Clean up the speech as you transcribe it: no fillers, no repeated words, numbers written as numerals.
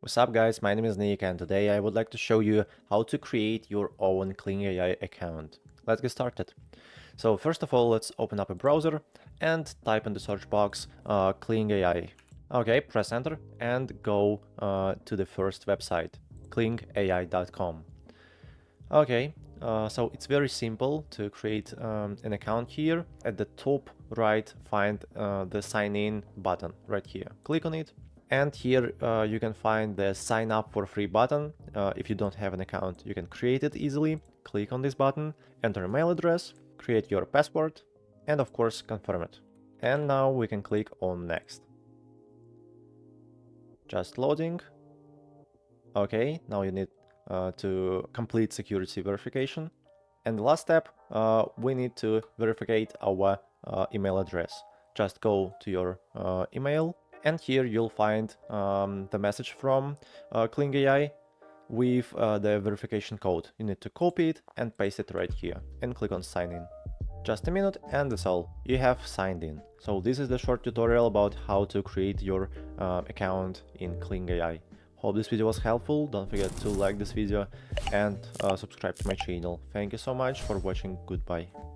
What's up guys, my name is Nick and today I would like to show you how to create your own Kling AI account. Let's get started. So first of all, let's open up a browser and type in the search box Kling AI. Okay, press enter and go to the first website, klingai.com. Okay, so it's very simple to create an account here. At the top right, find the sign in button right here. Click on it. And here you can find the sign up for free button. If you don't have an account, you can create it easily. Click on this button, enter email address, create your password, and of course confirm it. And now we can click on next. Just loading. Okay, now you need to complete security verification. And the last step, we need to verify our email address. Just go to your email, and here you'll find the message from Kling AI with the verification code. You need to copy it and paste it right here and click on sign in. Just a minute and that's all. You have signed in. So this is the short tutorial about how to create your account in Kling AI. Hope this video was helpful. Don't forget to like this video and subscribe to my channel. Thank you so much for watching. Goodbye.